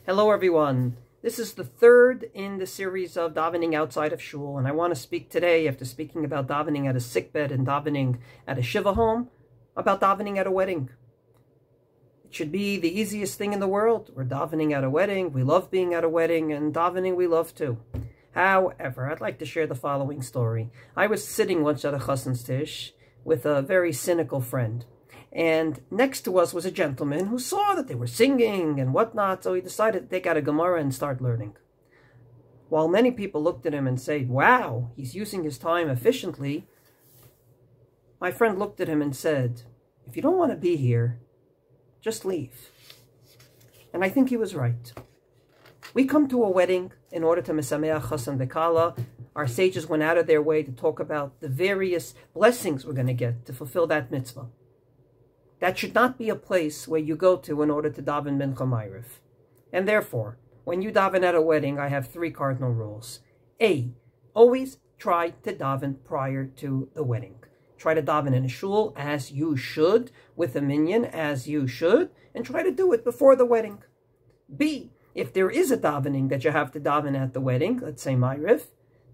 Hello everyone. This is the third in the series of davening outside of Shul, and I want to speak today, after speaking about davening at a sickbed and davening at a shiva home, about davening at a wedding. It should be the easiest thing in the world. We're davening at a wedding, we love being at a wedding, and davening we love too. However, I'd like to share the following story. I was sitting once at a chassan's tish with a very cynical friend. And next to us was a gentleman who saw that they were singing and whatnot, so he decided to take out a Gemara and start learning. While many people looked at him and said, wow, he's using his time efficiently, my friend looked at him and said, if you don't want to be here, just leave. And I think he was right. We come to a wedding in order to mesameach chassan v'kala. Our sages went out of their way to talk about the various blessings we're going to get to fulfill that mitzvah. That should not be a place where you go to in order to daven mincha ma'ariv. And therefore, when you daven at a wedding, I have three cardinal rules. A, always try to daven prior to the wedding. Try to daven in a shul as you should, with a minyan as you should, and try to do it before the wedding. B, if there is a davening that you have to daven at the wedding, let's say ma'ariv,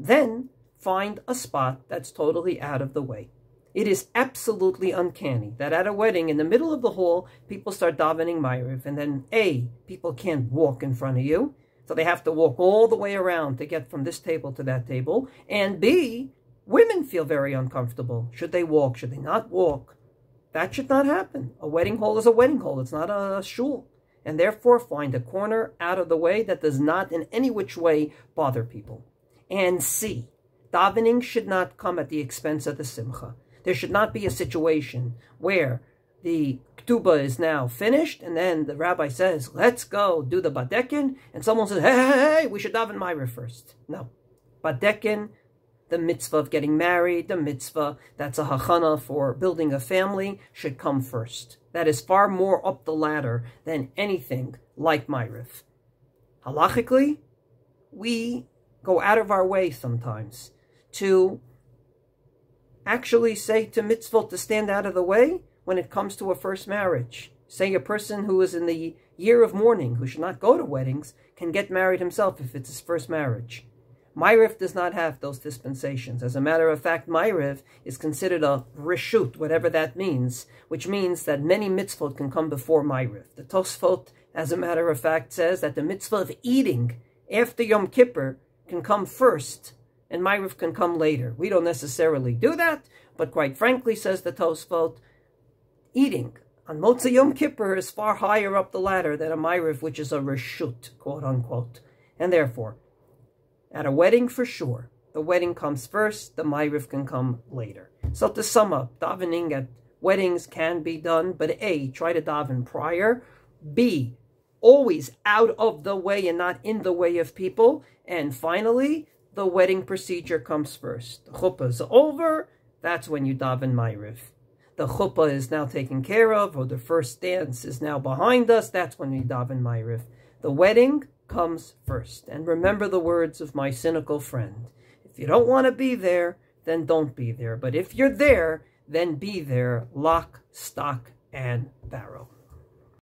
then find a spot that's totally out of the way. It is absolutely uncanny that at a wedding, in the middle of the hall, people start davening ma'ariv, and then A, people can't walk in front of you, so they have to walk all the way around to get from this table to that table, and B, women feel very uncomfortable. Should they walk? Should they not walk? That should not happen. A wedding hall is a wedding hall. It's not a shul. And therefore, find a corner out of the way that does not in any which way bother people. And C, davening should not come at the expense of the simcha. There should not be a situation where the ketubah is now finished, and then the rabbi says, let's go do the badekin, and someone says, hey, we should daven ma'ariv first. No. Badekin, the mitzvah of getting married, the mitzvah that's a hachana for building a family, should come first. That is far more up the ladder than anything like ma'ariv. Halachically, we go out of our way sometimes to actually say to mitzvot to stand out of the way when it comes to a first marriage. Say a person who is in the year of mourning, who should not go to weddings, can get married himself if it's his first marriage. Ma'ariv does not have those dispensations. As a matter of fact, Ma'ariv is considered a reshut, whatever that means, which means that many mitzvot can come before Ma'ariv. The Tosfot, as a matter of fact, says that the mitzvah of eating after Yom Kippur can come first, and Ma'ariv can come later. We don't necessarily do that, but quite frankly, says the Tosfot, eating on Motzei Yom Kippur is far higher up the ladder than a Ma'ariv, which is a reshut, quote unquote. And therefore, at a wedding for sure, the wedding comes first, the Ma'ariv can come later. So to sum up, davening at weddings can be done, but A, try to daven prior. B, always out of the way and not in the way of people. And finally, the wedding procedure comes first. The chuppah is over, that's when you daven ma'ariv. The chuppah is now taken care of, or the first dance is now behind us, that's when we daven ma'ariv. The wedding comes first. And remember the words of my cynical friend. If you don't want to be there, then don't be there. But if you're there, then be there, lock, stock, and barrel.